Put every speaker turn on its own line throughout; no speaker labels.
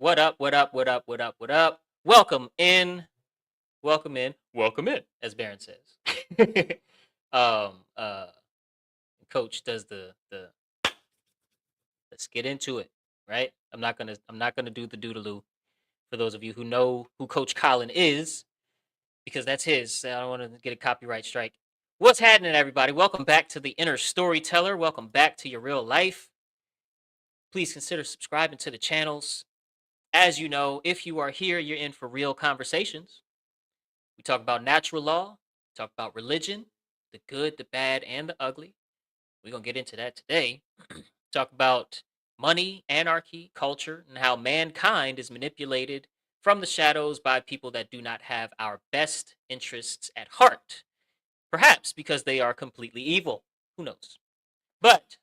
What up? What up? What up? What up? What up? Welcome in. Welcome in. Welcome in, as Baron says. um. Uh. Coach does the. Let's get into it. Right. I'm not gonna do the doodaloo. For those of you who know who Coach Colin is, because that's his. I don't want to get a copyright strike. What's happening, everybody? Welcome back to the Inner Storyteller. Welcome back to your real life. Please consider subscribing to the channels. As you know, if you are here, you're in for real conversations. We talk about natural law, talk about religion, the good, the bad, and the ugly. We're going to get into that today. Talk about money, anarchy, culture, and how mankind is manipulated from the shadows by people that do not have our best interests at heart. Perhaps because they are completely evil. Who knows? But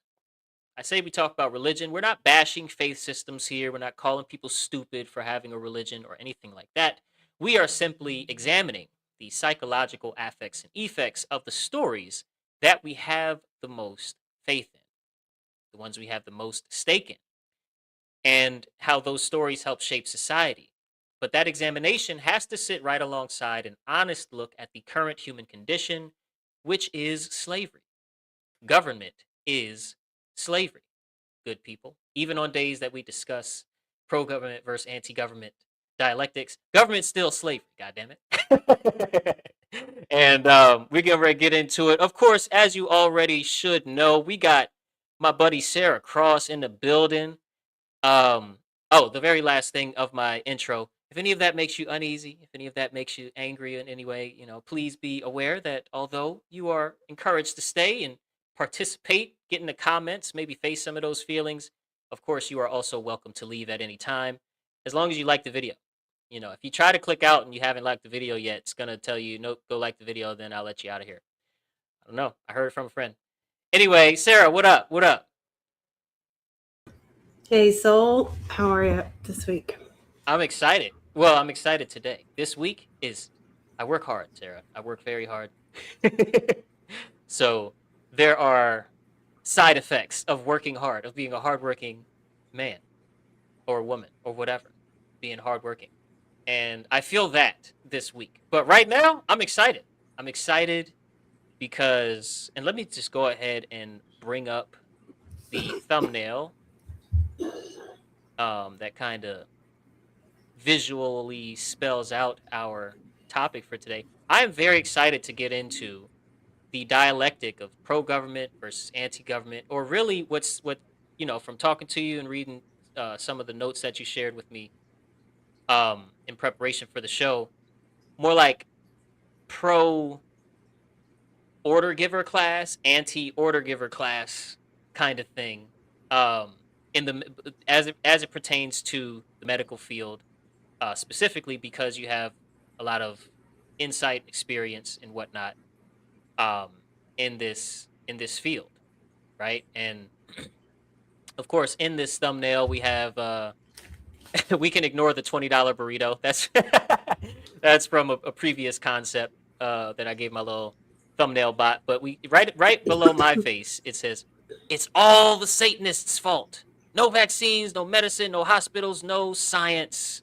I say we talk about religion. We're not bashing faith systems here. We're not calling people stupid for having a religion or anything like that. We are simply examining the psychological affects and effects of the stories that we have the most faith in, the ones we have the most stake in, and how those stories help shape society. But that examination has to sit right alongside an honest look at the current human condition, which is slavery. Government is slavery, good people. Even on days that we discuss pro-government versus anti-government dialectics, government's still slavery, goddammit. And we're getting ready to get into it. Of course, as you already should know, we got my buddy Sarah Cross in the building. The very last thing of my intro. If any of that makes you uneasy, if any of that makes you angry in any way, please be aware that although you are encouraged to stay and participate, get in the comments, maybe face some of those feelings, of course, you are also welcome to leave at any time, as long as you like the video. If you try to click out and you haven't liked the video yet, it's going to tell you, nope, go like the video, then I'll let you out of here. I don't know. I heard it from a friend. Anyway, Sarah, what up? What up?
Hey, Soul. How are you this week?
I'm excited. Well, I'm excited today. This week I work hard, Sarah. I work very hard. So there are side effects of working hard, of being a hardworking man or woman or whatever, being hardworking. And I feel that this week. But right now, I'm excited. I'm excited because, and let me just go ahead and bring up the thumbnail that kind of visually spells out our topic for today. I am very excited to get into the dialectic of pro-government versus anti-government, or really from talking to you and reading some of the notes that you shared with me in preparation for the show, more like pro order giver class, anti order giver class kind of thing. In the as it pertains to the medical field, specifically because you have a lot of insight, experience, and whatnot um, in this field, right? And of course, in this thumbnail, we have we can ignore the $20 burrito. That's that's from a previous concept that I gave my little thumbnail bot. But we right below my face, it says, "It's all the Satanists' fault. No vaccines, no medicine, no hospitals, no science.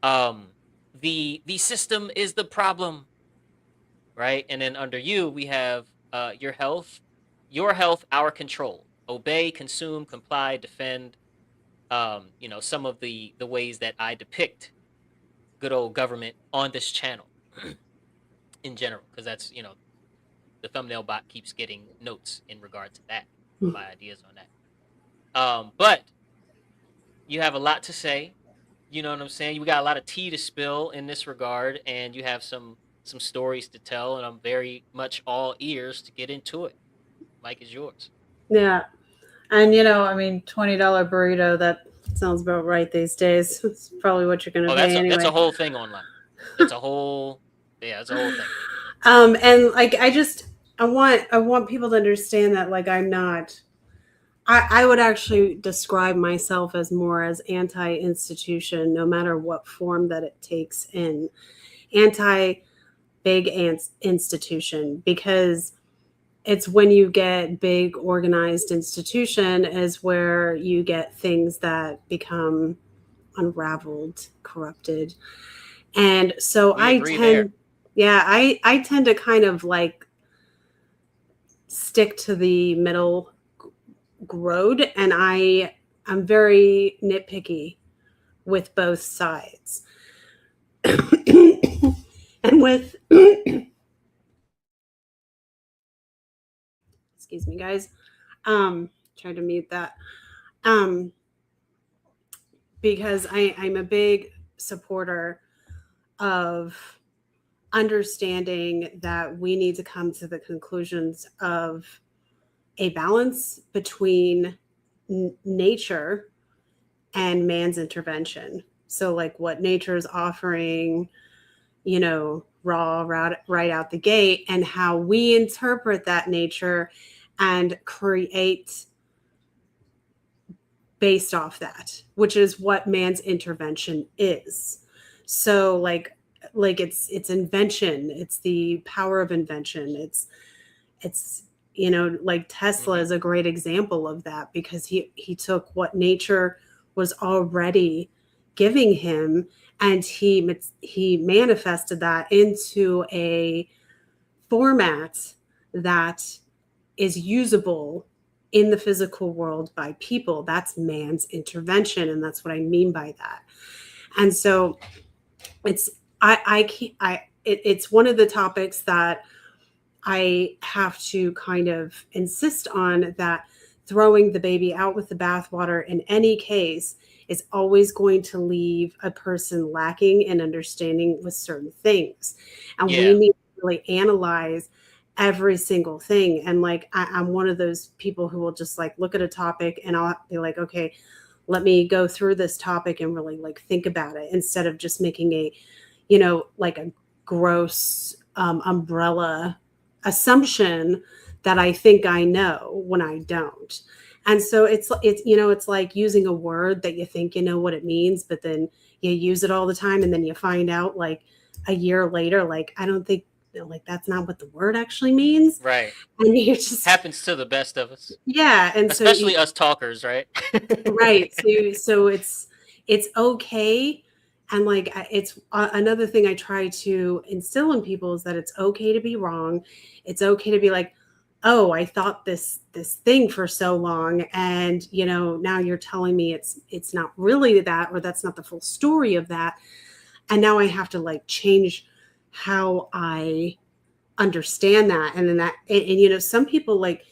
The system is the problem." Right? And then under you, we have your health, our control. Obey, consume, comply, defend. Some of the ways that I depict good old government on this channel in general, because that's the thumbnail bot keeps getting notes in regard to that, my ideas on that. But you have a lot to say. You know what I'm saying? You got a lot of tea to spill in this regard, and you have some stories to tell, and I'm very much all ears to get into it. Mike is yours.
Yeah. And, $20 burrito, that sounds about right these days. It's probably what you're going to
Oh,
pay
that's a
anyway.
whole thing online. It's a whole it's a whole thing.
And like, I want people to understand that, like, I would actually describe myself as more as anti-institution, no matter what form that it takes in. Anti-big institution, because it's when you get big organized institution is where you get things that become unraveled, corrupted. And so
We agree there.
I tend to kind of like stick to the middle road, and I'm very nitpicky with both sides. And with excuse me guys, try to mute that. Um because I'm a big supporter of understanding that we need to come to the conclusions of a balance between nature and man's intervention. So, like what nature is offering, raw, right out the gate, and how we interpret that nature and create based off that, which is what man's intervention is. So, like it's invention, it's the power of invention. It's like Tesla
Hmm.
is a great example of that, because he took what nature was already giving him, and he manifested that into a format that is usable in the physical world by people. That's man's intervention, and that's what I mean by that. And so it's I can't I it's one of the topics that I have to kind of insist on, that throwing the baby out with the bathwater in any case is always going to leave a person lacking in understanding with certain things. And we
Yeah.
need to really analyze every single thing. And like, I'm one of those people who will just like look at a topic and I'll be like, okay, let me go through this topic and really like think about it, instead of just making like a gross umbrella assumption that I think I know when I don't. And so it's like using a word that you think you know what it means, but then you use it all the time, and then you find out like a year later, like I don't think, like that's not what the word actually means.
Right.
And you're just,
Happens to the best of us,
yeah. And so
especially us talkers, right?
right. So it's okay. And like it's another thing I try to instill in people is that it's okay to be wrong. It's okay to be like, oh, I thought this thing for so long, and now you're telling me it's not really that, or that's not the full story of that. And now I have to like change how I understand that. And then and some people like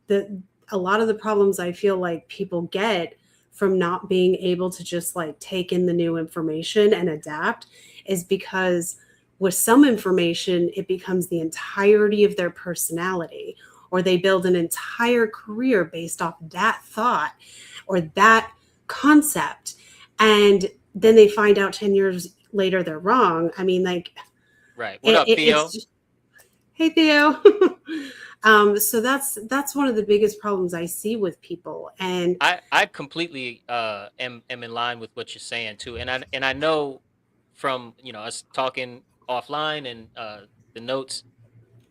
the a lot of the problems I feel like people get from not being able to just like take in the new information and adapt is because with some information it becomes the entirety of their personality, or they build an entire career based off that thought or that concept, and then they find out 10 years later they're wrong. I mean, like
Right. What up,
it's
Theo?
just, hey Theo. So that's one of the biggest problems I see with people. And
I completely am in line with what you're saying too, and I know from us talking offline and the notes,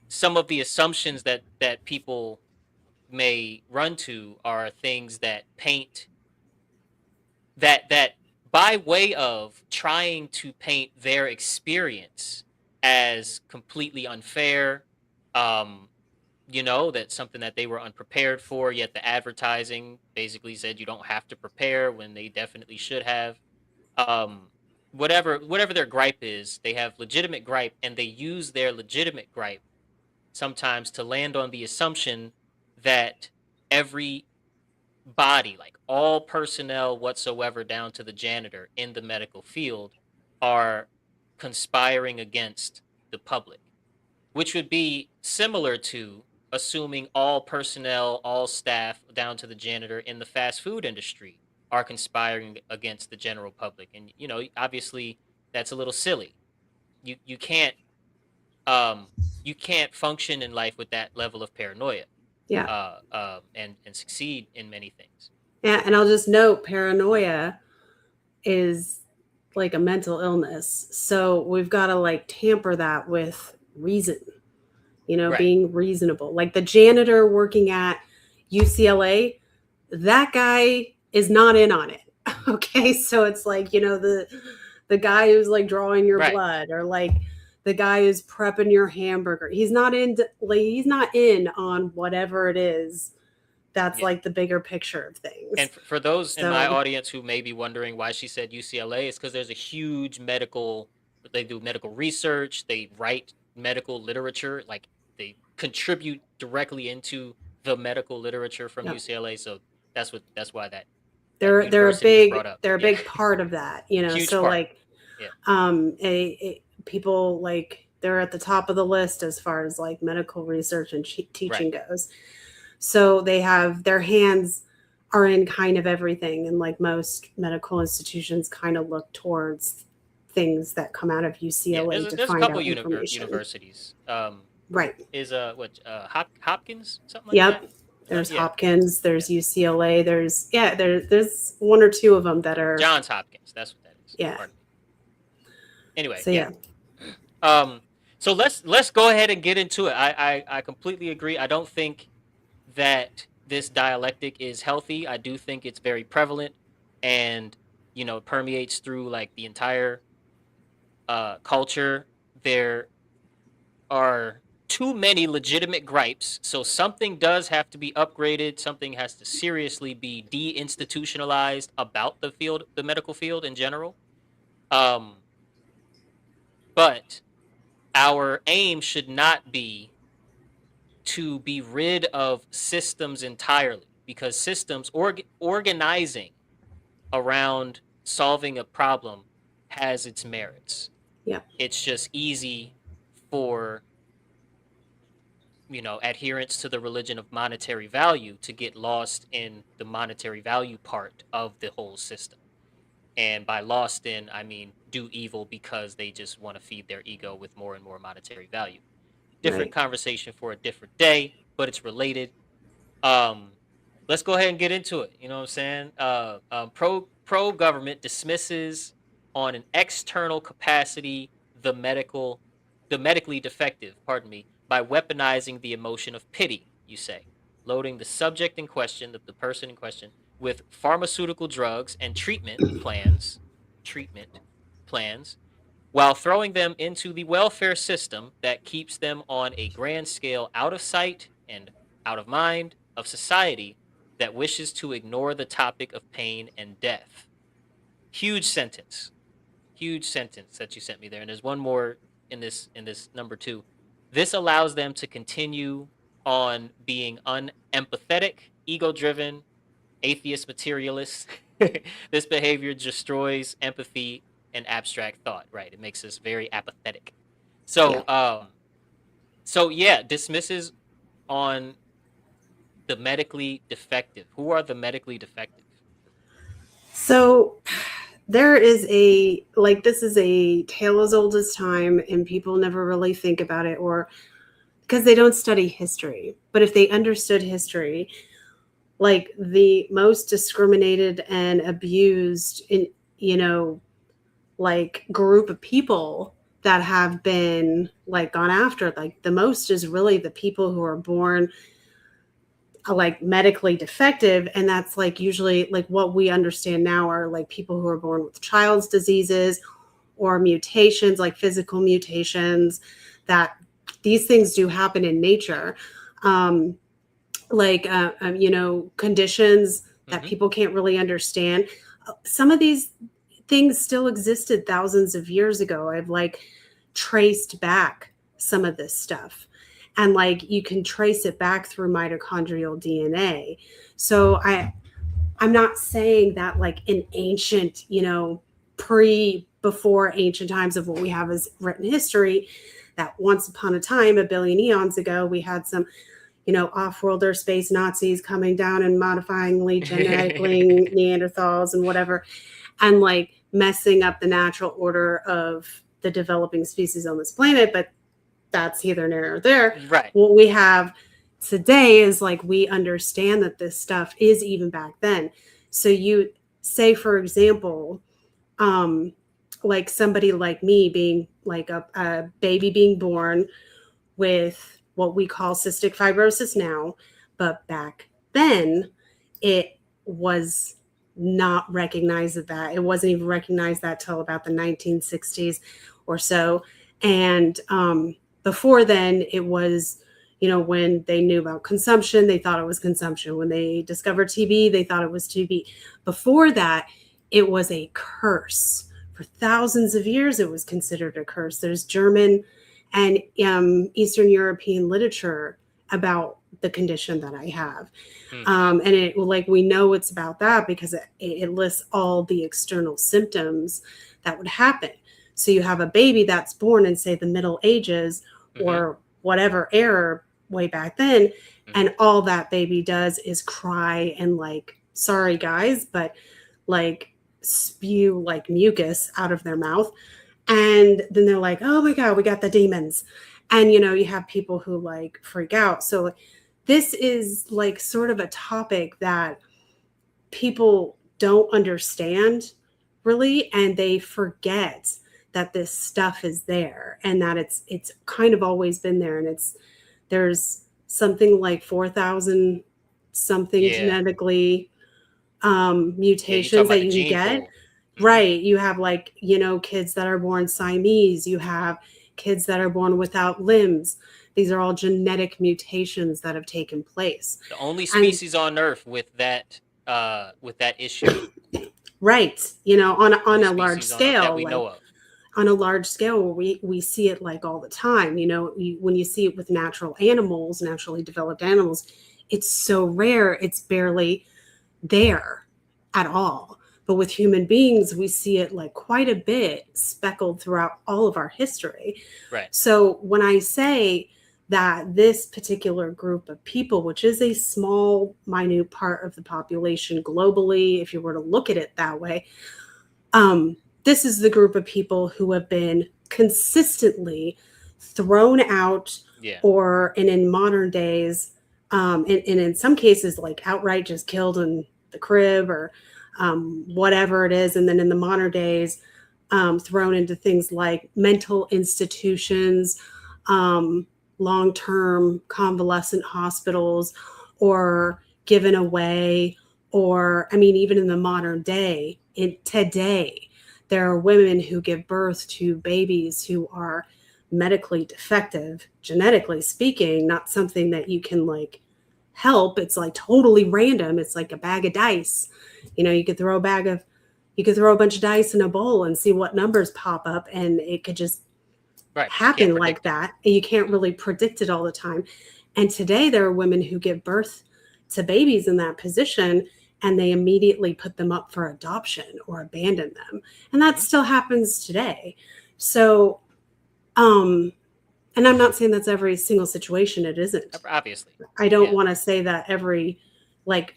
some of the assumptions that people may run to are things that paint that by way of trying to paint their experience as completely unfair, um that's something that they were unprepared for, yet the advertising basically said you don't have to prepare when they definitely should have. um whatever their gripe is, they have legitimate gripe, and they use their legitimate gripe sometimes to land on the assumption that every body, like all personnel whatsoever down to the janitor in the medical field, are conspiring against the public, which would be similar to assuming all personnel, all staff down to the janitor in the fast food industry are conspiring against the general public. And obviously that's a little silly. You can't um you can't function in life with that level of paranoia,
yeah.
and succeed in many things.
Yeah, and I'll just note paranoia is like a mental illness. So we've got to like tamper that with reason,
Right.
being reasonable. Like the janitor working at UCLA, that guy is not in on it. Okay, so it's like, the guy who's like drawing your
Right.
blood, or like the guy who's prepping your hamburger. He's not in on whatever it is that's
Yeah.
like the bigger picture of
And
things.
for those in my
So
audience who may be wondering why she said UCLA, it's because there's a huge medical. They do medical research. They write medical literature. Like they contribute directly into the medical literature from
yeah,
UCLA. So that's why that
they're a
university was brought
big
up.
they're a
Yeah,
big part of that,
huge
so
part.
like
Yeah.
people like they're at the top of the list as far as like medical research and
Right.
teaching goes. So they have their hands are in kind of everything, and like most medical institutions kind of look towards things that come out of
Yeah.
UCLA to
There's a
find
couple
out information.
universities.
Right.
Is Hopkins something like that?
Yep. There's
Yeah.
Hopkins,
Yeah.
there's UCLA, there's one or two of them that are,
Johns Hopkins. That's what that is.
yeah.
Pardon me. Anyway,
So
yeah.
yeah.
Um, so let's go ahead and get into it. I completely agree. I don't think that this dialectic is healthy. I do think it's very prevalent, and permeates through like the entire culture. There are too many legitimate gripes, so something does have to be upgraded. Something has to seriously be deinstitutionalized about the medical field in general. Um, but our aim should not be to be rid of systems entirely, because systems organizing around solving a problem has its merits.
Yeah.
It's just easy for adherents to the religion of monetary value to get lost in the monetary value part of the whole system. And by lost in, I mean do evil because they just want to feed their ego with more and more monetary value. Different
Right.
conversation for a different day, but it's related. Um, let's go ahead and get into it. You know what I'm saying? Pro government dismisses on an external capacity the medically defective. Pardon me, by weaponizing the emotion of pity. You say, loading the subject in question, the person in question, with pharmaceutical drugs and treatment plans, while throwing them into the welfare system that keeps them on a grand scale out of sight and out of mind of society that wishes to ignore the topic of pain and death. Huge sentence. Huge sentence that you sent me there. And there's one more in this number 2. This allows them to continue on being unempathetic, ego-driven, atheist materialists. This behavior destroys empathy and abstract thought, right? It makes us very apathetic.
Yeah.
So yeah, dismisses on the medically defective. Who are the medically defective?
So there is this is a tale as old as time, and people never really think about it, or because they don't study history. But if they understood history, like the most discriminated and abused in, like group of people that have been like gone after, like the most is really the people who are born like medically defective, and that's like usually like what we understand now are like people who are born with child's diseases or mutations, like physical mutations, that these things do happen in nature. um, conditions that
Mm-hmm.
people can't really understand. Some of these things still existed thousands of years ago. I've like traced back some of this stuff, and like you can trace it back through mitochondrial DNA. So I'm not saying that like in ancient, before ancient times of what we have as written history, that once upon a time, a billion eons ago, we had some, off-worlder space Nazis coming down and modifying genetically Neanderthals and whatever, and like messing up the natural order of the developing species on this planet. But that's either near or there.
Right.
What we have today is like we understand that this stuff is even back then. So you say, for example, like somebody like me being like a baby being born with what we call cystic fibrosis now, but back then it was not recognize that. It wasn't even recognized that till about the 1960s or so. And before then, it was, when they knew about consumption, they thought it was consumption. When they discovered TB, they thought it was TB. Before that, it was a curse. For thousands of years, it was considered a curse. There's German and Eastern European literature about the condition that I have. And it, like, we know it's about that because it lists all the external symptoms that would happen. So you have a baby that's born in, say, the Middle Ages or whatever era way back then, and all that baby does is cry and, like, sorry guys, but like spew like mucus out of their mouth. And then they're like, oh my God, we got the demons. And, you have people who like freak out. So this is like sort of a topic that people don't understand really, and they forget that this stuff is there and that it's kind of always been there. And there's something like 4,000 something genetically mutations that you can get. Right. You have, like, kids that are born Siamese. You have kids that are born without limbs. These are all genetic mutations that have taken place.
The only species on Earth with that issue.
Right. On a large scale
that we know of.
On a large scale, we see it like all the time. When you see it with natural animals, naturally developed animals, it's so rare, it's barely there at all. But with human beings, we see it like quite a bit speckled throughout all of our history.
Right.
So when I say that this particular group of people, which is a small, minute part of the population globally, if you were to look at it that way, this is the group of people who have been consistently thrown out, and in modern days, and in some cases, like outright just killed in the crib or whatever it is. And then in the modern days, thrown into things like mental institutions, long-term convalescent hospitals, or given away, or, even in the modern day, today, there are women who give birth to babies who are medically defective, genetically speaking, not something that you can like help. It's like totally random. It's like a bag of dice. You could throw a bunch of dice in a bowl and see what numbers pop up, and it could just happen like that. And you can't really predict it all the time. And today there are women who give birth to babies in that position, and they immediately put them up for adoption or abandon them. And that still happens today. So, and I'm not saying that's every single situation. It isn't.
Obviously.
I don't want to say that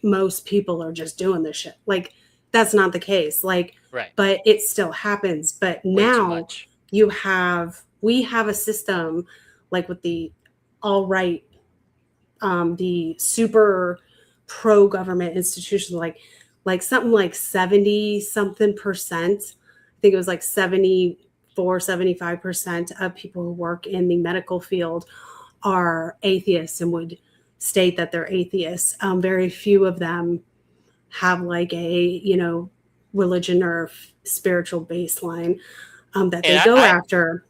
most people are just doing this shit. Like, that's not the case. Like, but it still happens. But now we have a system like with the alt-right, the super pro-government institutions, like something like 70 something percent. I think it was like 75% of people who work in the medical field are atheists and would state that they're atheists. Very few of them have like a, religion or spiritual baseline that they go after.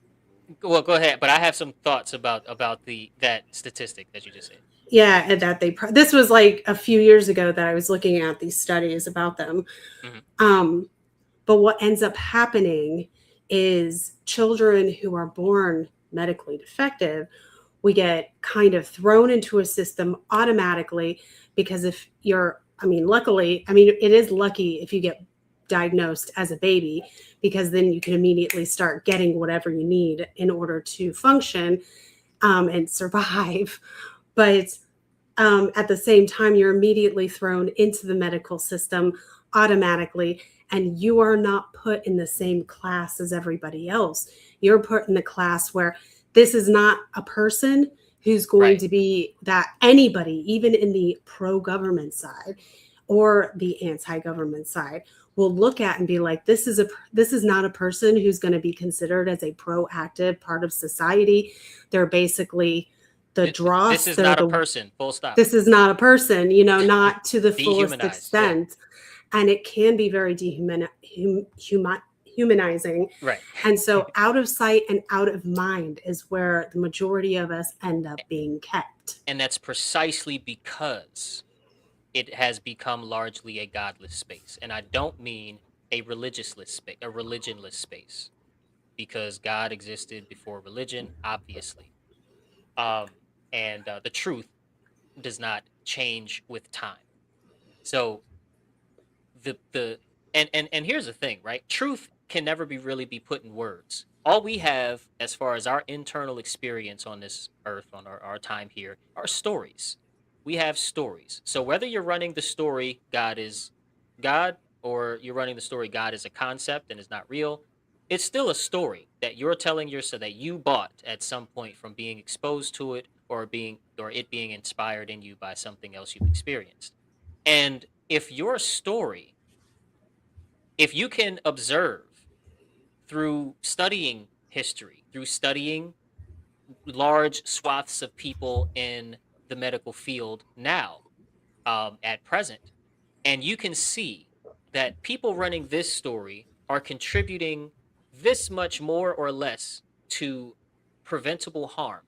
Well, go ahead. But I have some thoughts about that statistic that you just said.
Yeah, and that this was like a few years ago that I was looking at these studies about them. But what ends up happening is children who are born medically defective, we get kind of thrown into a system automatically, because if you're, luckily, it is lucky if you get diagnosed as a baby, because then you can immediately start getting whatever you need in order to function and survive. But at the same time, you're immediately thrown into the medical system automatically, and you are not put in the same class as everybody else. You're put in the class where this is not a person who's going to be that anybody, even in the pro-government side or the anti-government side, will look at and be like, this is not a person who's going to be considered as a proactive part of society. They're basically the dross.
This is not a person, full stop.
This is not a person, not to the fullest extent. and it can be very humanizing.
Right.
And so out of sight and out of mind is where the majority of us end up being kept.
And that's precisely because it has become largely a godless space. And I don't mean a religionless space, because God existed before religion, obviously. Um, and the truth does not change with time. So the and here's the thing, right? Truth can never be really be put in words. All we have as far as our internal experience on this earth, on our time here, are stories. We have stories. So whether you're running the story God is God, or you're running the story God is a concept and is not real, it's still a story that you're telling yourself, that you bought at some point from being exposed to it, or it being inspired in you by something else you've experienced. And if you can observe through studying history, through studying large swaths of people in the medical field now, at present, and you can see that people running this story are contributing this much more or less to preventable harm,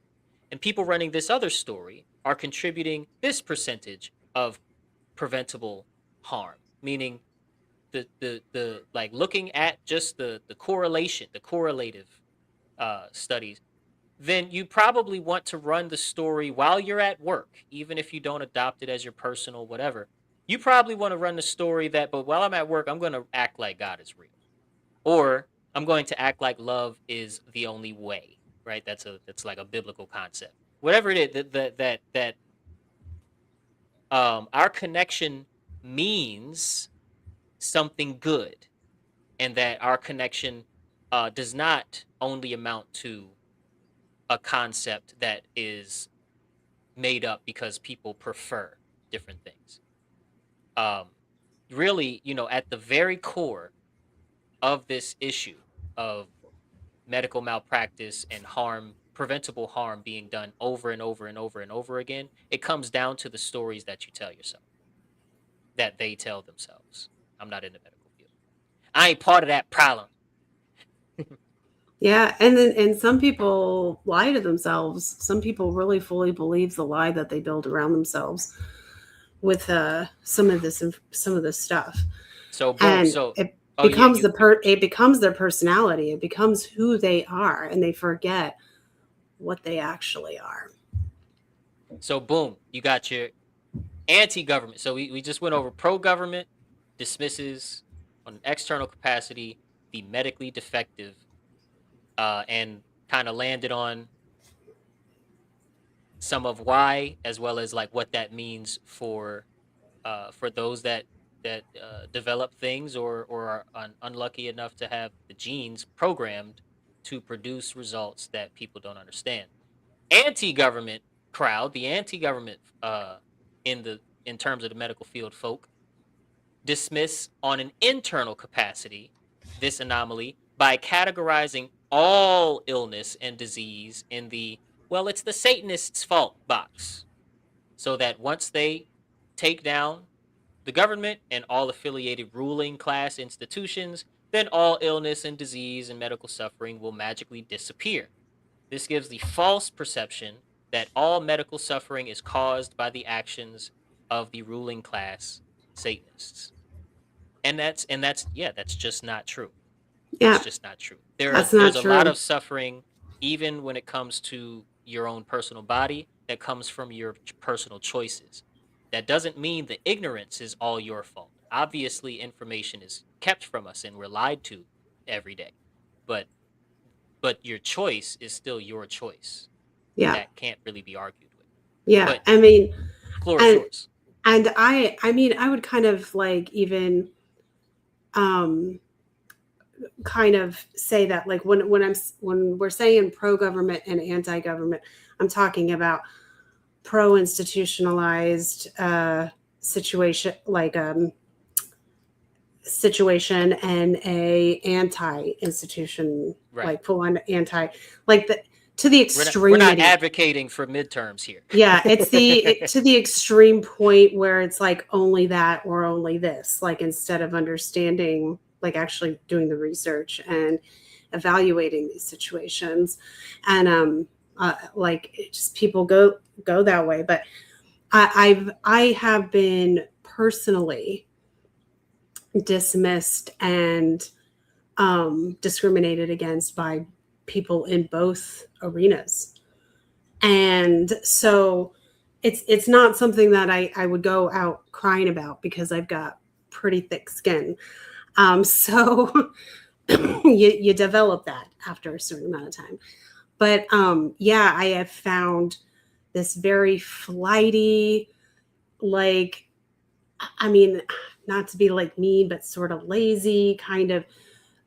and people running this other story are contributing this percentage of preventable harm, meaning the like looking at just the correlation, the correlative studies, then you probably want to run the story while you're at work, even if you don't adopt it as your personal whatever. You probably want to run the story that, but while I'm at work, I'm going to act like God is real, or I'm going to act like love is the only way. Right? That's like a biblical concept. Whatever it is that our connection means something good, and that our connection does not only amount to a concept that is made up because people prefer different things. Um, Really, at the very core of this issue of medical malpractice and preventable harm being done over and over and over and over again, it comes down to the stories that you tell yourself, that they tell themselves. I'm not in the medical field. I ain't part of that problem.
Yeah, and some people lie to themselves. Some people really fully believe the lie that they build around themselves with some of this stuff,
So boom.
and
So
it
oh yeah,
becomes it becomes their personality. It becomes who they are, and they forget what they actually are.
so boom. You got your anti-government. So we just went over pro-government dismisses on an external capacity the medically defective, and kind of landed on some of why, as well as like what that means for those that develop things, or are unlucky enough to have the genes programmed to produce results that people don't understand. Anti-government crowd, the anti-government in terms of the medical field folk, dismiss on an internal capacity this anomaly by categorizing all illness and disease in the, well, it's the Satanists' fault box. So that once they take down the government and all affiliated ruling class institutions, then all illness and disease and medical suffering will magically disappear. This gives the false perception that all medical suffering is caused by the actions of the ruling class Satanists. And that's yeah, that's just not true. That's
Yeah,
just not true. There's
that's not
a lot
true.
of suffering, even when it comes to your own personal body, that comes from your personal choices. That doesn't mean the ignorance is all your fault. Obviously, information is kept from us and we're lied to every day. But your choice is still your choice.
Yeah,
That can't really be argued with.
yeah.
But
I mean,
floor is
and
yours.
I mean, I would kind of like even um kind of say that, like, when we're saying pro government and anti government, I'm talking about pro institutionalized situation, like situation, and a anti institution,
Right.
like full on anti, like to the
We're not
extremity.
advocating for midterms here.
Yeah, it's to the extreme point where it's like only that or only this, like instead of understanding, like actually doing the research and evaluating these situations. And like it just people go that way. But I have been personally dismissed and discriminated against by people in both arenas. And so it's not something that I would go out crying about because I've got pretty thick skin. So you develop that after a certain amount of time. But yeah, I have found this very flighty, like, I mean, not to be like mean, but sort of lazy kind of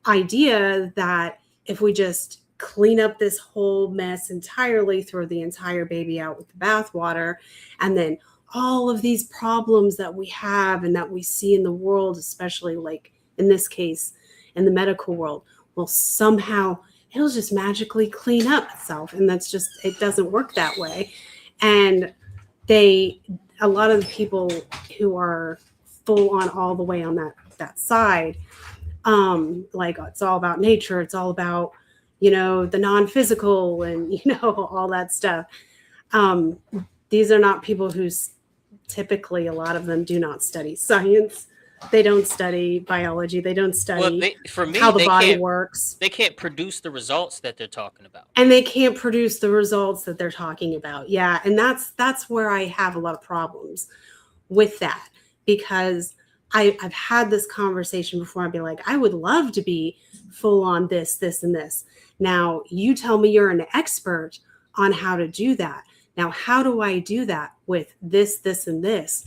idea that if we just clean up this whole mess entirely, throw the entire baby out with the bathwater, and then all of these problems that we have and that we see in the world, especially like in this case, in the medical world, will somehow it'll just magically clean up itself. And that's just, it doesn't work that way. And they, a lot of the people who are full on all the way on that side, like it's all about nature, it's all about, the non-physical and all that stuff. um these are not people who's typically, a lot of them do not study science, they don't study biology, they don't
Well,
study
for
how
me,
the body works,
they can't produce the results that they're talking about.
and they can't produce the results that they're talking about. Yeah, and that's where I have a lot of problems with that, because I've had this conversation before. I'd be like, I would love to be full on this, this, and this. Now, you tell me you're an expert on how to do that. Now, how do I do that with this, this, and this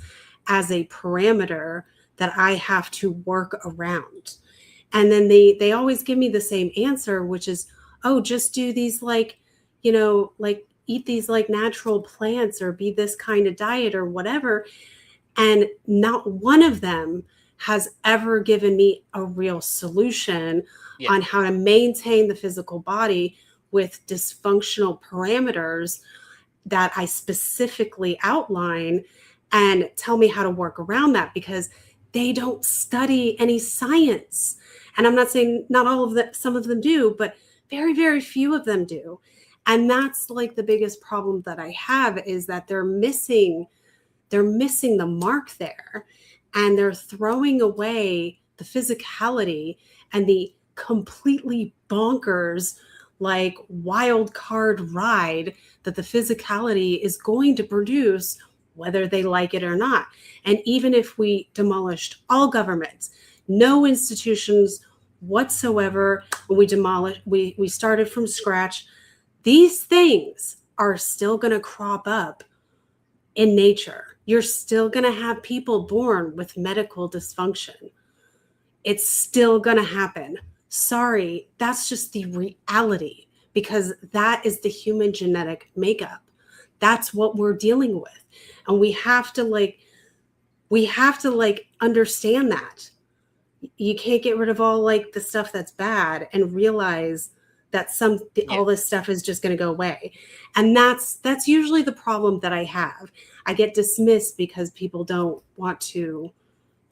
as a parameter that I have to work around? And then they always give me the same answer, which is, oh, just do these, like, like eat these like natural plants or be this kind of diet or whatever. And not one of them has ever given me a real solution
Yeah.
on how to maintain the physical body with dysfunctional parameters that I specifically outline, and tell me how to work around that, because they don't study any science. And I'm not saying not all of them, some of them do, but very, very few of them do. And that's like the biggest problem that I have, is that they're missing the mark there, and they're throwing away the physicality and the completely bonkers, like, wild card ride that the physicality is going to produce, whether they like it or not. And even if we demolished all governments, no institutions whatsoever, we started from scratch, these things are still going to crop up in nature. You're still going to have people born with medical dysfunction. It's still going to happen. Sorry, that's just the reality, because that is the human genetic makeup. That's what we're dealing with. And we have to understand that. You can't get rid of all like the stuff that's bad and realize that all this stuff is just going to go away. And that's usually the problem that I have. I get dismissed because people don't want to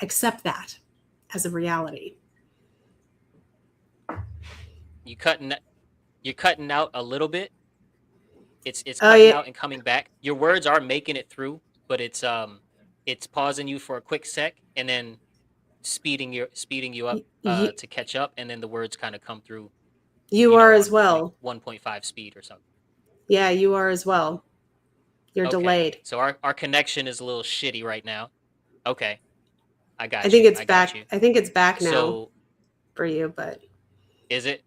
accept that as a reality.
You're cutting out a little bit. It's
Oh
cutting
yeah.
out and coming back. Your words are making it through, but it's pausing you for a quick sec and then speeding you up
You,
to catch up, and then the words kind of come through,
you are as
on
well.
1.5 speed or something.
Yeah, you are as well. You're
Okay.
delayed.
So our connection is a little shitty right now. Okay. I
I
got
think
you.
it's
I got
back.
you.
I think it's back now
So
for you, but
is it?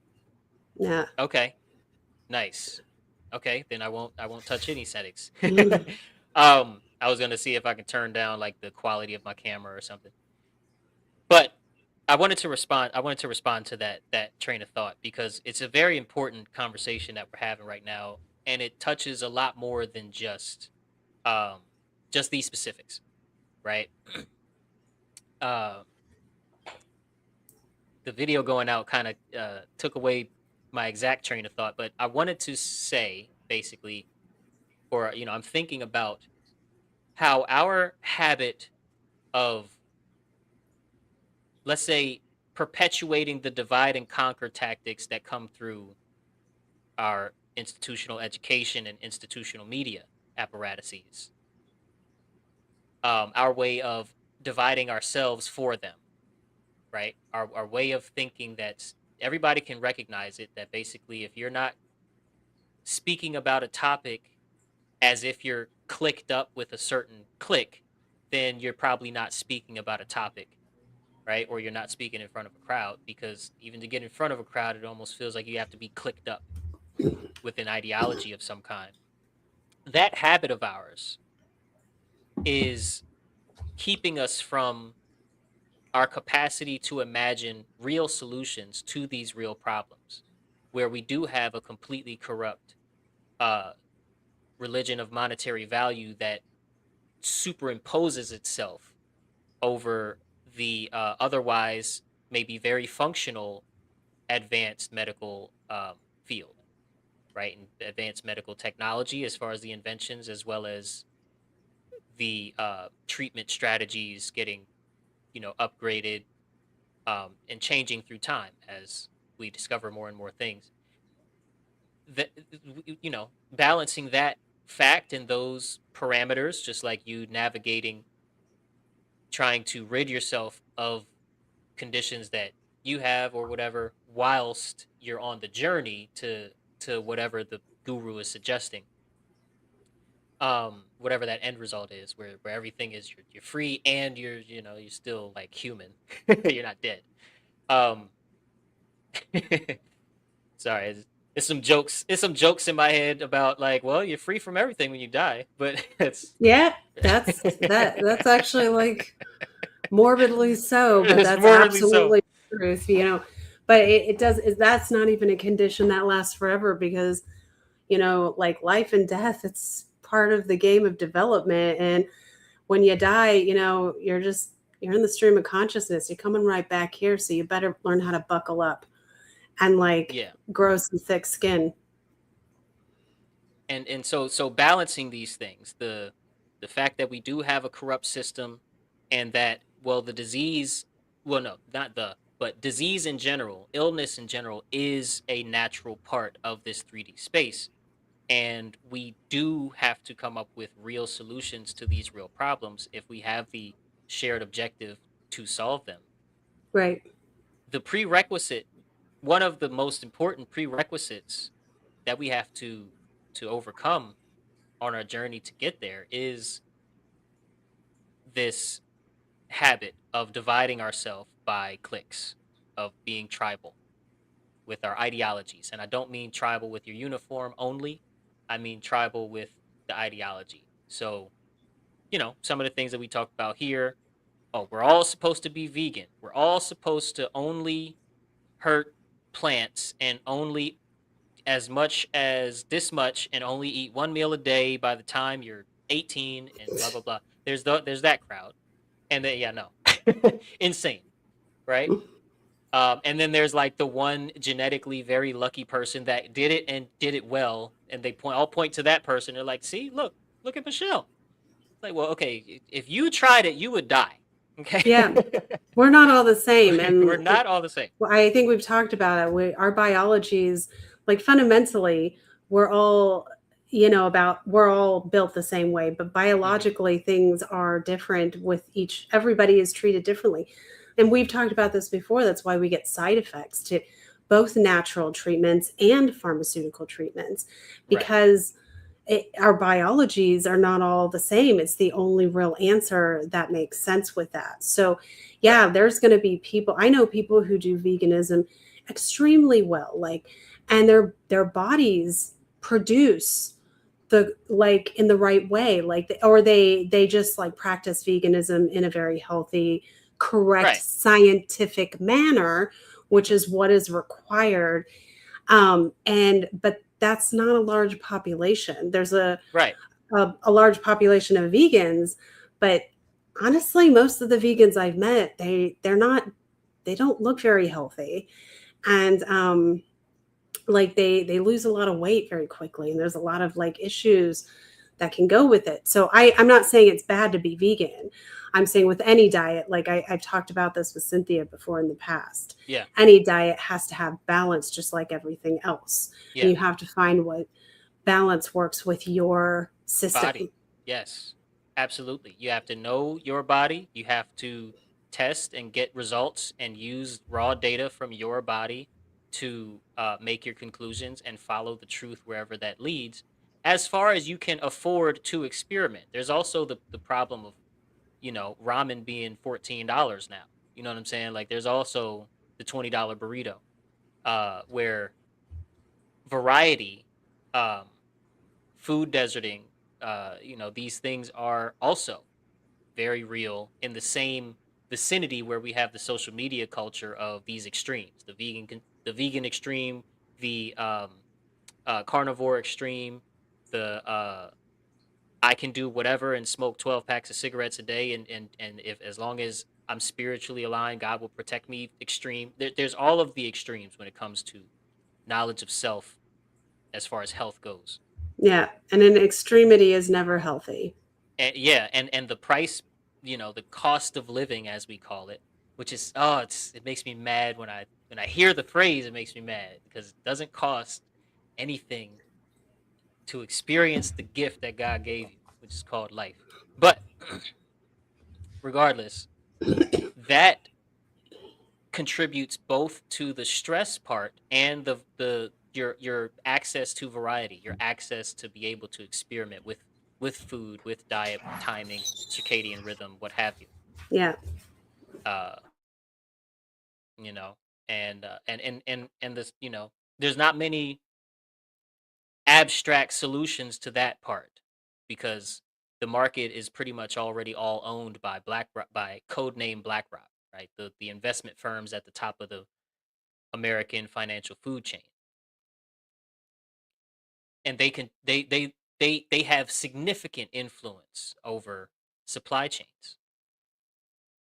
yeah.
Okay. Nice. Okay, then I won't touch any settings.
Mhm.
I was gonna see if I can turn down like the quality of my camera or something. But I wanted to respond to that train of thought, because it's a very important conversation that we're having right now, and it touches a lot more than um just these specifics, right? Uh the video going out kind of took away my exact train of thought, but I wanted to say basically, or I'm thinking about how our habit of, let's say, perpetuating the divide and conquer tactics that come through our institutional education and institutional media apparatuses, our way of dividing ourselves for them, right? Our way of thinking that everybody can recognize it, that basically if you're not speaking about a topic as if you're clicked up with a certain click, then you're probably not speaking about a topic, right? Or you're not speaking in front of a crowd, because even to get in front of a crowd, it almost feels like you have to be clicked up with an ideology of some kind. That habit of ours is keeping us from our capacity to imagine real solutions to these real problems, where we do have a completely corrupt uh, religion of monetary value that superimposes itself over the otherwise maybe very functional advanced medical field, right? And advanced medical technology, as far as the inventions, as well as the treatment strategies getting, upgraded and changing through time as we discover more and more things. That, balancing that fact and those parameters, just like you navigating, trying to rid yourself of conditions that you have or whatever, whilst you're on the journey to whatever the guru is suggesting, whatever that end result is, where everything is, you're free and you're still like human. You're not dead. um Sorry, it's some jokes in my head about, like, well, you're free from everything when you die, but it's
Yeah, that's actually like morbidly so, but
it's
that's
morbidly so.
absolutely the truth, you know. But it does that's not even a condition that lasts forever because, like life and death, it's part of the game of development. And when you die, you're in the stream of consciousness. You're coming right back here. So you better learn how to buckle up and like
Yeah.
grow some thick skin.
And so balancing these things, the fact that we do have a corrupt system, and that, well, the disease, well, no, not the but disease in general, illness in general, is a natural part of this 3D space, and we do have to come up with real solutions to these real problems if we have the shared objective to solve them.
Right.
The prerequisite, one of the most important prerequisites that we have to overcome on our journey to get there, is this habit of dividing ourselves by cliques, of being tribal with our ideologies. And I don't mean tribal with your uniform only, I mean tribal with the ideology. So, some of the things that we talked about here: oh, we're all supposed to be vegan, we're all supposed to only hurt plants and only as much as this much, and only eat one meal a day by the time you're 18, and blah blah blah. There's that crowd. And then, yeah, no. Insane, right? And then there's like the one genetically very lucky person that did it and did it well, and they all point to that person. They're like, see, look at Michelle. It's like, well, okay, if you tried it, you would die.
Yeah.
Okay.
We're not all the same.
We're
And
not all the same.
I think we've talked about it. Our biologies, like fundamentally, we're all, we're all built the same way, but
Hmm.
biologically, things are different with everybody is treated differently. And we've talked about this before. That's why we get side effects to both natural treatments and pharmaceutical treatments
Right.
because our biologies are not all the same. It's the only real answer that makes sense with that. So,
Right.
yeah, there's going to be people. I know people who do veganism extremely well, like, and their bodies produce the like in the right way, like, or they just like practice veganism in a very healthy, correct,
Right.
scientific manner, which
Hmm.
is what is required. And but that's not a large population. There's
Right.
a large population of vegans, but honestly, most of the vegans I've met, they don't look very healthy. And like they lose a lot of weight very quickly, and there's a lot of like issues that can go with it. So I'm not saying it's bad to be vegan. I'm saying with any diet, like I've talked about this with Cynthia before in the past,
Yeah.
any diet has to have balance just like everything else. And
Yeah.
you have to find what balance works with your
Body.
system.
Yes. Absolutely. You have to know your body. You have to test and get results and use raw data from your body to make your conclusions and follow the truth wherever that leads. As far as you can afford to experiment, there's also the problem of, ramen being $14 now. You know what I'm saying? Like there's also the $20 burrito, where variety, um, food deserting, these things are also very real in the same vicinity where we have the social media culture of these extremes, the vegan extreme, the carnivore extreme, the I can do whatever and smoke 12 packs of cigarettes a day, and if as long as I'm spiritually aligned, God will protect me extreme. There's all of the extremes when it comes to knowledge of self as far as health goes.
Yeah. And an extremity is never healthy.
And yeah, and the price, the cost of living, as we call it, which is, oh, it makes me mad when I hear the phrase. It makes me mad because it doesn't cost anything to experience the gift that God gave you, which is called life. But regardless, that contributes both to the stress part and the your access to variety, your access to be able to experiment with food, with diet, timing, circadian rhythm, what have you.
Yeah.
Uh, you know, and this, there's not many abstract solutions to that part because the market is pretty much already all owned by by codename BlackRock, right? The investment firms at the top of the American financial food chain, and they have significant influence over supply chains,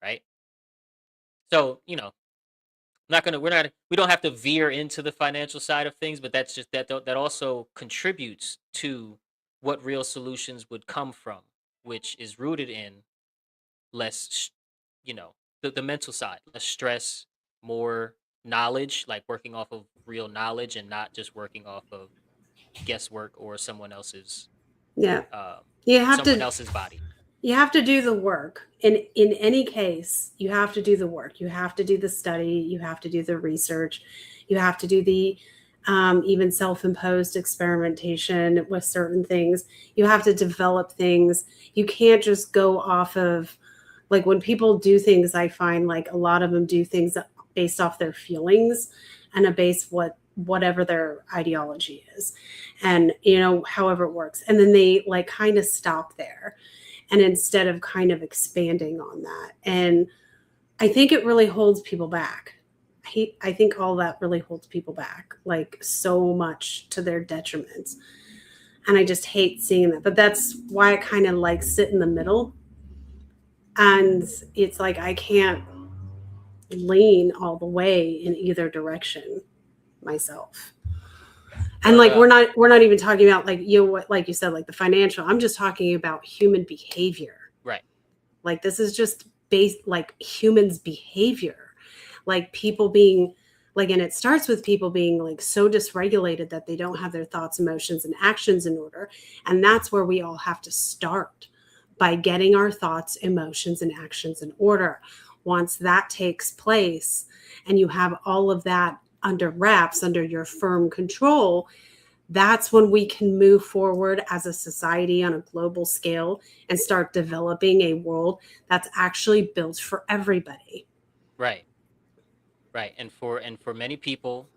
right? So not gonna we don't have to veer into the financial side of things, but that's just that also contributes to what real solutions would come from, which is rooted in less, the mental side, less stress, more knowledge, like working off of real knowledge and not just working off of guesswork or
Yeah.
um,
You have
someone
to
else's body.
you have to do the work. In any case, you have to do the work. You have to do the study. You have to do the research. You have to do the even self-imposed experimentation with certain things. You have to develop things. You can't just go off of like when people do things. I find like a lot of them do things based off their feelings and a base whatever their ideology is, and however it works, and then they like kind of stop there, and instead of kind of expanding on that. And I think it really holds people back. I think all that really holds people back, like so much to their detriment. And I just hate seeing that. But that's why I kind of like sit in the middle. And it's like I can't lean all the way in either direction myself. And
Word
like
up.
we're not even talking about like what like you said, like the financial. I'm just talking about human behavior.
Right.
Like this is just based like humans' behavior, like people being like, and it starts with people being like so dysregulated that they don't have their thoughts, emotions, and actions in order. And that's where we all have to start by getting our thoughts, emotions, and actions in order. Once that takes place and you have all of that under wraps, under your firm control, that's when we can move forward as a society on a global scale and start developing a world that's actually built for everybody.
Right. Right. And for many people,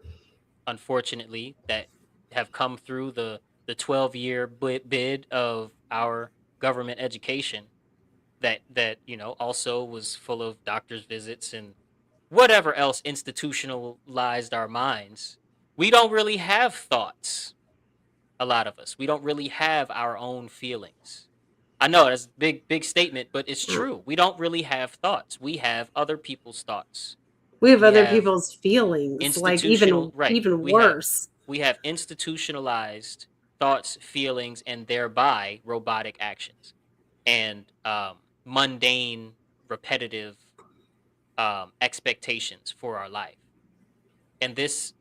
unfortunately, that have come through the 12-year bid of our government education, that also was full of doctor's visits and whatever else institutionalized our minds. We don't really have thoughts. A lot of us, we don't really have our own feelings. I know that's a big statement, but it's
Yeah.
true. We don't really have thoughts. We have other people's thoughts.
We have
We
other
have
people's feelings, like
institutional, right.
even
We have
worse.
we have institutionalized thoughts, feelings, and thereby robotic actions and mundane, repetitive expectations for our life. And this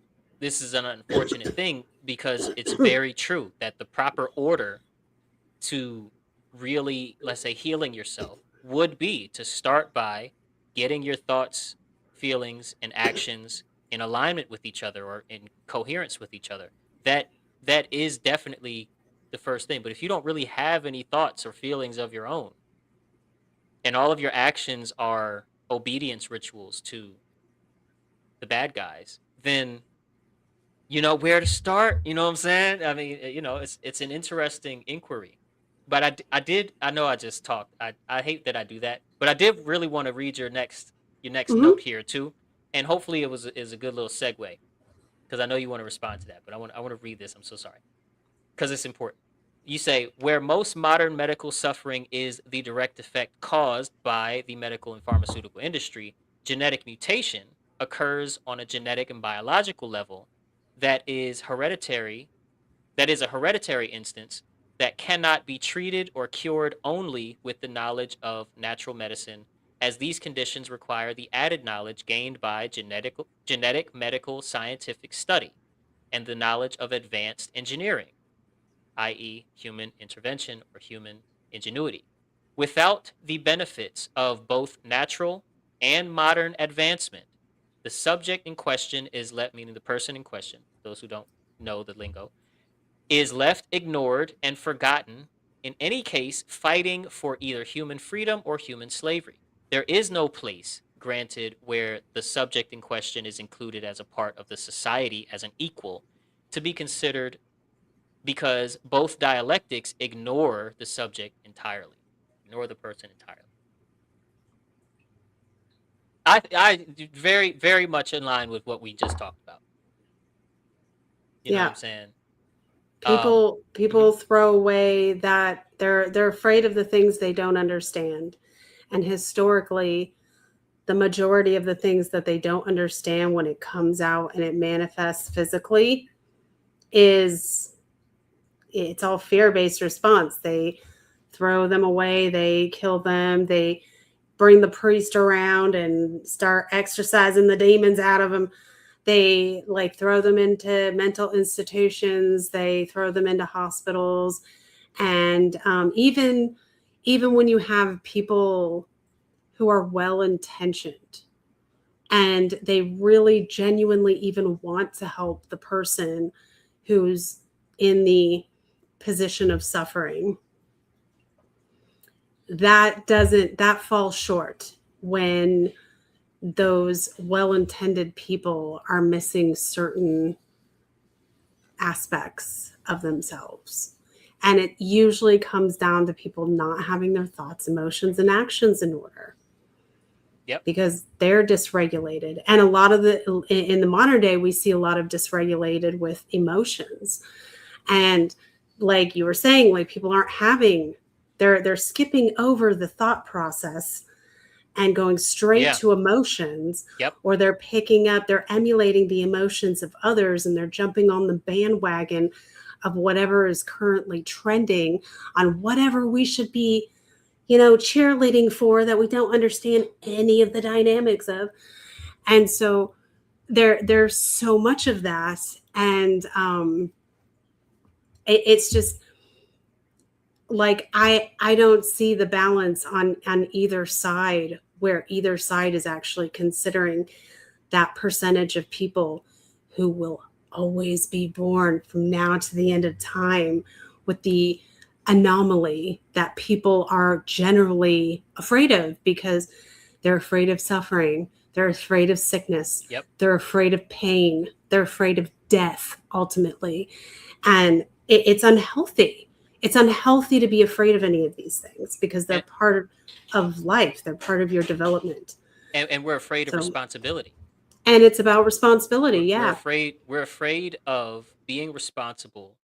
is an unfortunate thing because it's very true that the proper order to really, let's say, healing yourself would be to start by getting your thoughts, feelings, and actions in alignment with each other or in coherence with each other. That that is definitely the first thing. But if you don't really have any thoughts or feelings of your own, and all of your actions are obedience rituals to the bad guys, then you know where to start. You know what I'm saying? I mean, it's an interesting inquiry. But I know I just talked. I hate that I do that, but I did really want to read your next note
Hmm.
here too, and hopefully it is a good little segue because I know you want to respond to that. But I want to read this. I'm so sorry because it's important. You say where most modern medical suffering is the direct effect caused by the medical and pharmaceutical industry, genetic mutation occurs on a genetic and biological level that is hereditary, that is a hereditary instance that cannot be treated or cured only with the knowledge of natural medicine, as these conditions require the added knowledge gained by genetic medical scientific study and the knowledge of advanced engineering, i.e., human intervention or human ingenuity. Without the benefits of both natural and modern advancement, the subject in question is left, meaning the person in question, those who don't know the lingo, is left ignored and forgotten, in any case, fighting for either human freedom or human slavery. There is no place granted where the subject in question is included as a part of the society as an equal to be considered because both dialectics ignore the subject entirely, ignore the person entirely. I very very much in line with what we just talked about. You know what
Yeah.
I'm saying? Um,
People
mhm.
throw away that they're afraid of the things they don't understand. And historically, the majority of the things that they don't understand when it comes out and it manifests physically is it's all fear-based response. They throw them away, they kill them, they bring the priest around and start exorcising the demons out of them. They like throw them into mental institutions, they throw them into hospitals, and even when you have people who are well intentioned and they really genuinely even want to help the person who's in the position of suffering, that falls short when those well-intended people are missing certain aspects of themselves. And it usually comes down to people not having their thoughts, emotions, and actions in order
Yep.
because they're dysregulated. And a lot of in the modern day, we see a lot of dysregulated with emotions. And like you were saying, like people aren't having, they're skipping over the thought process and going straight
Yeah.
to emotions,
Yep.
or they're emulating the emotions of others and they're jumping on the bandwagon of whatever is currently trending on whatever we should be, cheerleading for that we don't understand any of the dynamics of. And so there's so much of that. And it's just like I don't see the balance on either side where either side is actually considering that percentage of people who will always be born from now to the end of time with the anomaly that people are generally afraid of because they're afraid of suffering, they're afraid of sickness,
Yep.
they're afraid of pain, they're afraid of death ultimately. And it's unhealthy. It's unhealthy to be afraid of any of these things because they're
And,
part of life, they're part of your development.
and we're afraid of
So,
responsibility.
and it's about responsibility.
We're
Yeah.
afraid. We're afraid of being responsible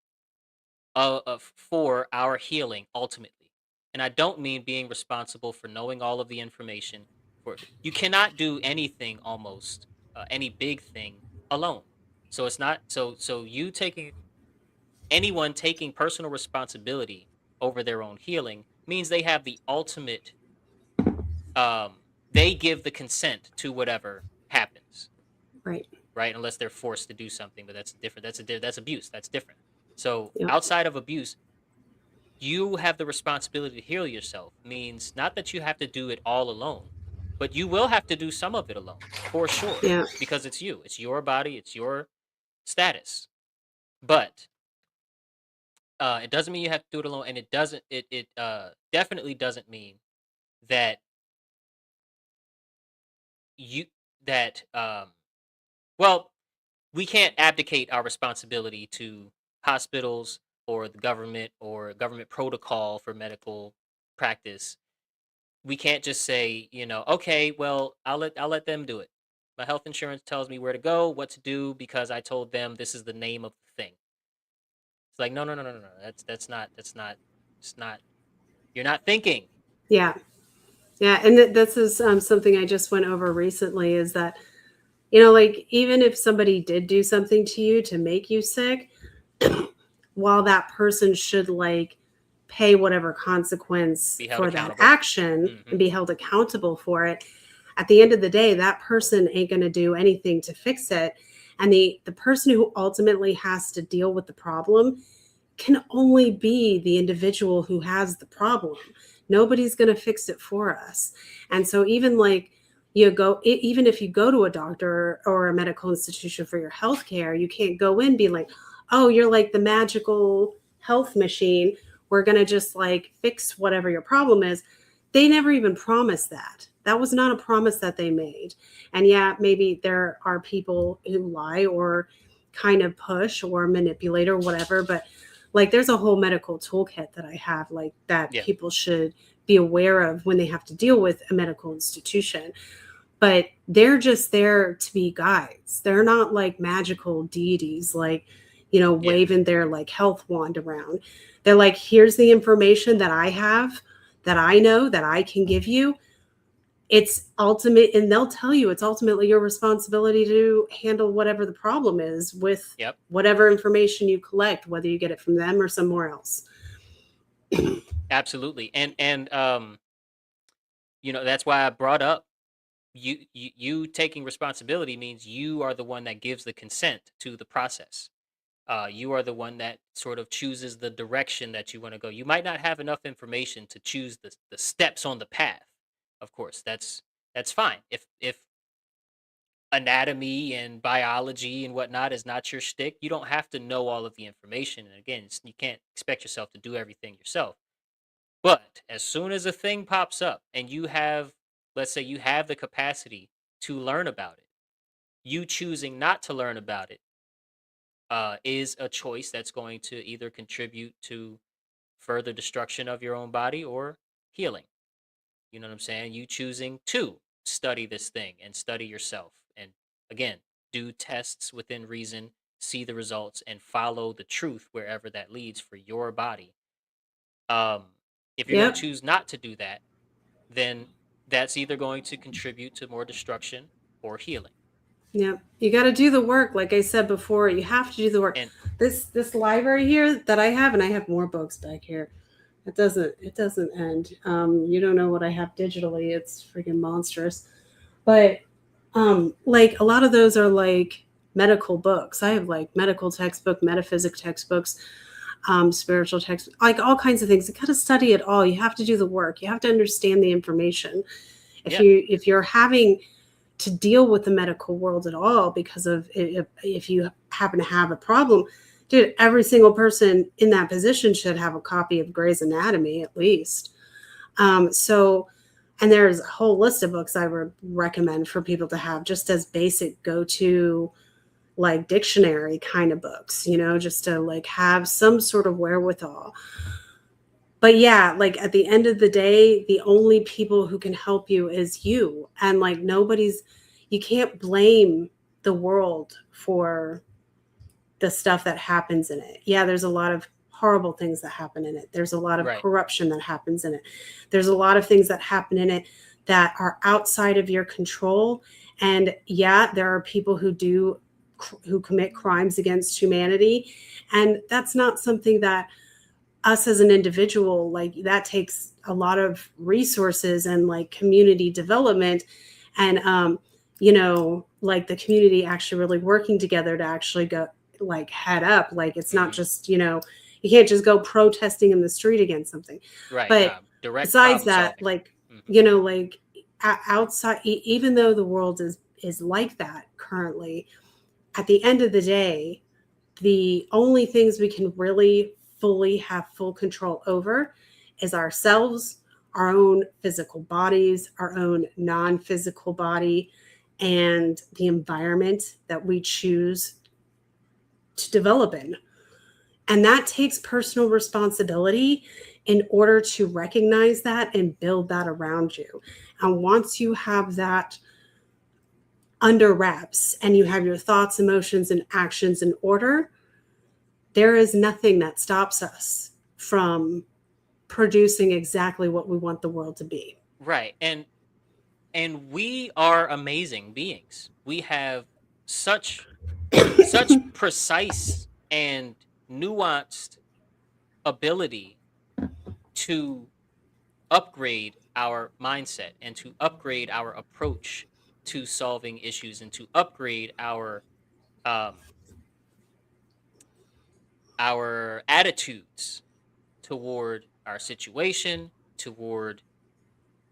for our healing ultimately. And I don't mean being responsible for knowing all of the information. For you cannot do anything almost any big thing alone. So it's not so you taking anyone taking personal responsibility over their own healing means they have the ultimate um they give the consent to whatever happens,
Right.
right? Unless they're forced to do something, but that's different. That's abuse. That's different. So
Yep.
outside of abuse, you have the responsibility to heal yourself means not that you have to do it all alone, but you will have to do some of it alone for sure
Yeah.
because it's you. It's your body, it's your status. But it doesn't mean you have to do it alone, and it definitely doesn't mean that you that well, we can't abdicate our responsibility to hospitals or the government or government protocol for medical practice. We can't just say, okay, well, I'll let them do it. My health insurance tells me where to go, what to do because I told them this is the name of the thing. It's like, no, no, no, no, no, no. That's not it's not you're not thinking.
Yeah. Yeah. And this is something I just went over recently is that, like even if somebody did do something to you to make you sick, while that person should like pay whatever consequence
Be held
for that
accountable.
action
Hmm.
and be held accountable for it, at the end of the day, that person ain't going to do anything to fix it. And the person who ultimately has to deal with the problem can only be the individual who has the problem. Nobody's going to fix it for us. And so even like even if you go to a doctor or a medical institution for your health care, you can't go in being like, oh, you're like the magical health machine. We're going to just like fix whatever your problem is. They never even promised that. That was not a promise that they made. And yeah, maybe there are people who lie or kind of push or manipulate or whatever, but like there's a whole medical toolkit that I have like that
Yeah.
people should be aware of when they have to deal with a medical institution. But they're just there to be guides. They're not like magical deities, like,
Yeah.
waving their like health wand around. They're like, here's the information that I have, that I know, that I can give you. It's ultimate, and they'll tell you it's ultimately your responsibility to handle whatever the problem is with
Yep.
whatever information you collect, whether you get it from them or somewhere else.
Absolutely. And that's why I brought up you taking responsibility means you are the one that gives the consent to the process. You are the one that sort of chooses the direction that you want to go. You might not have enough information to choose the steps on the path. Of course, that's fine. If anatomy and biology and whatnot is not your stick, you don't have to know all of the information. And again, you can't expect yourself to do everything yourself. But as soon as a thing pops up and you have, let's say, you have the capacity to learn about it, you choosing not to learn about it is a choice that's going to either contribute to further destruction of your own body or healing. You know what I'm saying? You choosing to study this thing and study yourself. And again, do tests within reason, see the results, and follow the truth wherever that leads for your body. Um, if you're going to
Yep.
choose not to do that, then that's either going to contribute to more destruction or healing.
Yep. You got to do the work. Like I said before, you have to do the work.
And
This library here that I have, and I have more books back here. It doesn't end. You don't know what I have digitally. It's freaking monstrous. But like a lot of those are like medical books. I have like medical textbook, metaphysics textbooks, spiritual text, like all kinds of things. You got to study it all. You have to do the work. You have to understand the information. If
yeah,
you're having to deal with the medical world at all because of if you happen to have a problem, dude, every single person in that position should have a copy of Grey's Anatomy at least. So, and there's a whole list of books I would recommend for people to have just as basic go-to like dictionary kind of books, just to like have some sort of wherewithal. But yeah, like at the end of the day, the only people who can help you is you. And like you can't blame the world for the stuff that happens in it. Yeah, there's a lot of horrible things that happen in it. There's a lot of
right.
corruption that happens in it. There's a lot of things that happen in it that are outside of your control. And yeah, there are people who do who commit crimes against humanity. And that's not something that us as an individual, like that takes a lot of resources and like community development and like the community actually really working together to actually go like head up. Like it's not just, you can't just go protesting in the street against something.
Right.
But
Direct
besides
problem
that,
solving.
like,
Hmm.
like outside, even though the world is like that currently, at the end of the day, the only things we can really fully have full control over is ourselves, our own physical bodies, our own non-physical body, and the environment that we choose to develop in. And that takes personal responsibility in order to recognize that and build that around you. And once you have that under wraps and you have your thoughts, emotions, and actions in order, there is nothing that stops us from producing exactly what we want the world to be.
Right. And we are amazing beings. We have such precise and nuanced ability to upgrade our mindset and to upgrade our approach to solving issues and to upgrade um our attitudes toward our situation, toward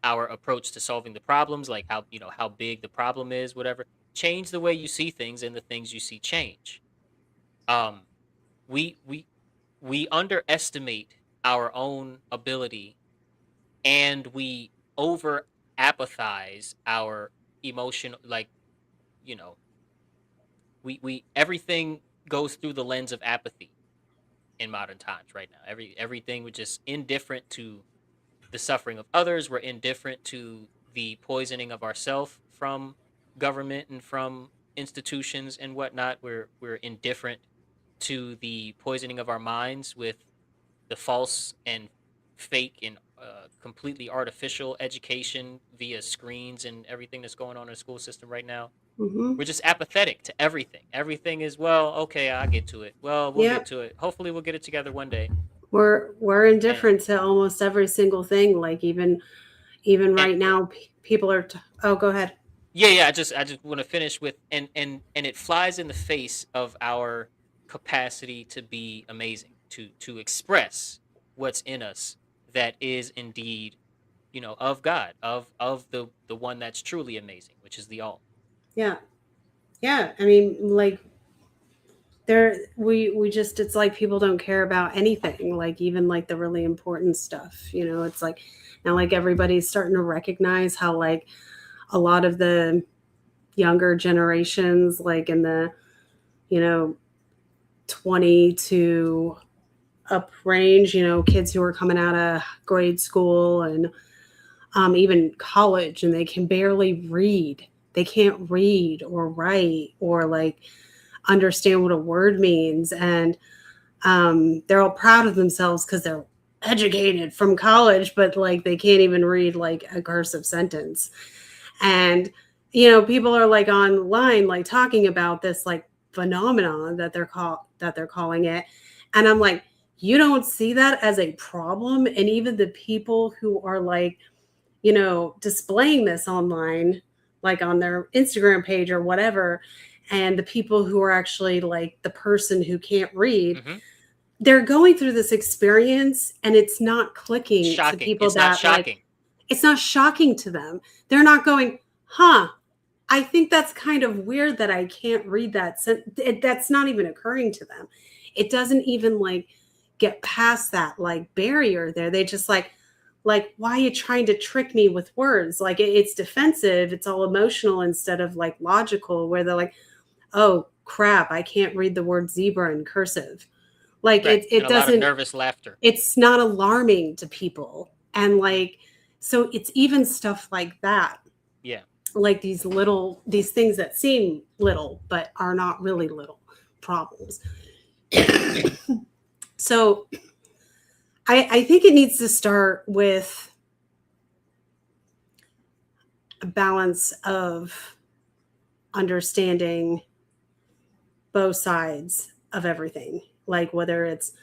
our approach to solving the problems, like how big the problem is, whatever. Change the way you see things, and the things you see change. Um, we we we underestimate our own ability, and we over apathize our emotion. Like, you know, we everything goes through the lens of apathy in modern times right now. Everything, we're just indifferent to the suffering of others. We're indifferent to the poisoning of ourselves from government and from institutions and whatnot. We're indifferent to the poisoning of our minds with the false and fake and completely artificial education via screens and everything that's going on in the school system right now.
Mm-hmm.
We're just apathetic to everything. Everything is, well, okay, I'll get to it. Well, we'll get
Yep.
to it. Hopefully, we'll get it together one day.
We're
And
indifferent to almost every single thing. Like even
and
right now, people are. Oh, go ahead.
yeah. I just want to finish with, and it flies in the face of our capacity to be amazing, to express what's in us that is indeed, of God, of the one that's truly amazing, which is the all.
Yeah, yeah. I mean, like we just it's like people don't care about anything. Like even like the really important stuff. It's like now like everybody's starting to recognize how like a lot of the younger generations, like in the you know 20 to up range, kids who are coming out of grade school and even college, and they can barely read. They can't read or write or like understand what a word means. And they're all proud of themselves because they're educated from college, but like they can't even read like a cursive sentence. And people are like online like talking about this like phenomenon that they're calling it. And I'm like, you don't see that as a problem. And even the people who are like, displaying this online, like on their Instagram page or whatever, and the people who are actually like the person who can't read,
Hmm.
they're going through this experience and it's not clicking to
Shocking.
people
It's not
that like,
shocking.
it's not shocking to them. They're not going, huh, I think that's kind of weird that I can't read that. That's not even occurring to them. It doesn't even like get past that like barrier there. They just like, why are you trying to trick me with words? Like it's defensive. It's all emotional instead of like logical, where they're like, oh crap, I can't read the word zebra in cursive. Like
Right. And
it
a lot of
doesn't,
nervous laughter.
it's not alarming to people. And like, so it's even stuff like that,
Yeah.
like these things that seem little but are not really little problems. So I think it needs to start with a balance of understanding both sides of everything, like whether it's,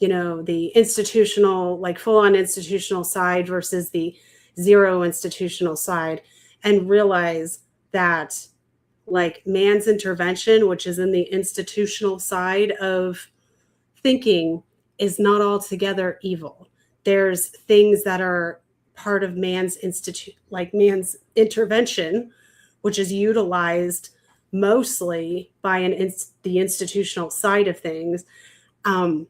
you know, the institutional, like full on institutional side versus the zero institutional side, and realize that like man's intervention, which is in the institutional side of thinking, is not altogether evil. There's things that are part of man's institute, like man's intervention, which is utilized mostly by the institutional side of things, um,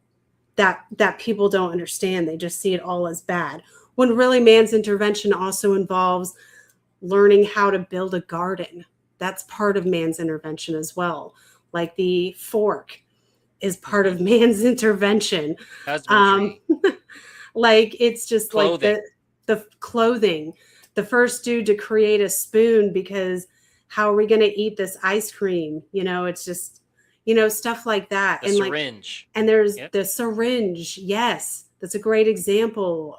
that people don't understand. They just see it all as bad. When really man's intervention also involves learning how to build a garden. That's part of man's intervention as well. Like the fork is part
Mm-hmm.
of man's intervention. Um,
Husbandry,
like it's just like
clothing.
the clothing. The first dude to create a spoon because how are we going to eat this ice cream? You know, it's just, you know, stuff like that.
The
And like,
syringe.
and there's
Yep.
the syringe. Yes, that's a great example.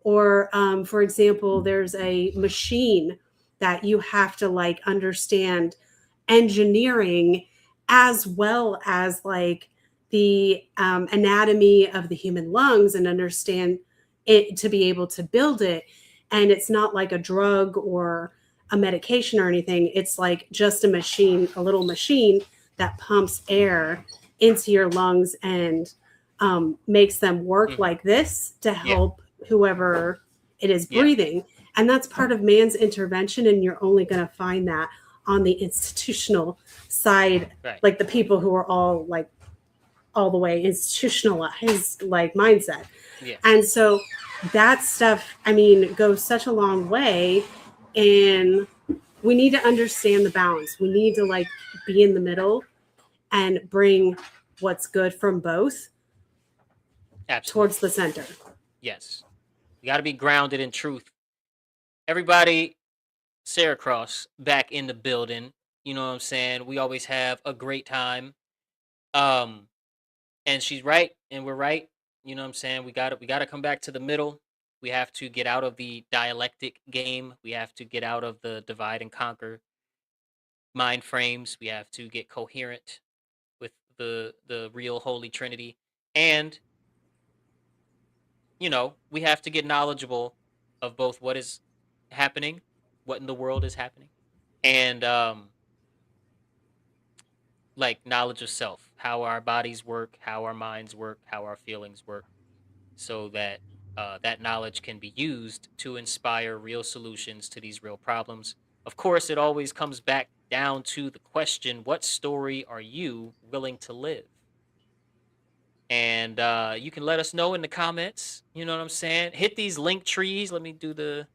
Or for example, there's a machine that you have to like understand engineering as well as like the anatomy of the human lungs and understand it to be able to build it. And it's not like a drug or a medication or anything. It's like just a machine, a little machine that pumps air into your lungs and makes them work
Mm-hmm.
like this to
Yeah.
help whoever it is
Yeah.
breathing. And that's part of man's intervention. And you're only going to find that on the institutional side,
Right.
like the people who are all like all the way institutionalized like mindset.
Yeah.
And so that stuff, I mean, goes such a long way. And we need to understand the balance. We need to like be in the middle and bring what's good from both
Absolutely.
towards the center.
Yes. We got to be grounded in truth. Everybody, Sarah Cross back in the building. You know what I'm saying? We always have a great time. Um, and she's right, and we're right. You know what I'm saying? We got to come back to the middle. We have to get out of the dialectic game. We have to get out of the divide and conquer mind frames. We have to get coherent with the real Holy Trinity. And, you know, we have to get knowledgeable of both what is happening, what in the world is happening, and like knowledge of self, how our bodies work, how our minds work, how our feelings work, so that that knowledge can be used to inspire real solutions to these real problems. Of course, it always comes back down to the question, what story are you willing to live? And you can let us know in the comments. You know what I'm saying? Hit these link trees. Let me do the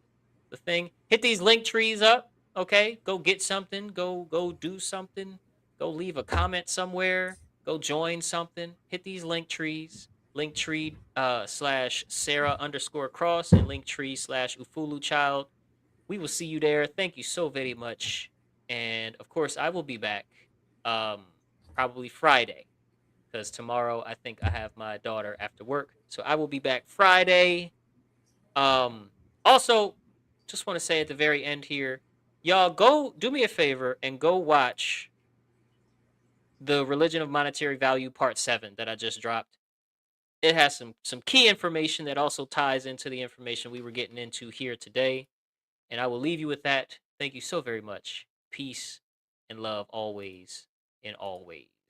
thing. Hit these link trees up. Okay, go get something. Go do something. Go leave a comment somewhere. Go join something. Hit these link trees. Linktree slash Sarah underscore cross and Linktree slash ufuluchild. We will see you there. Thank you so very much. And of course, I will be back um, probably Friday because tomorrow I think I have my daughter after work. So I will be back Friday. Um, Also, just want to say at the very end here, y'all go do me a favor and go watch the Religion of Monetary Value Part 7 that I just dropped. It has some key information that also ties into the information we were getting into here today. And I will leave you with that. Thank you so very much. Peace and love always and always.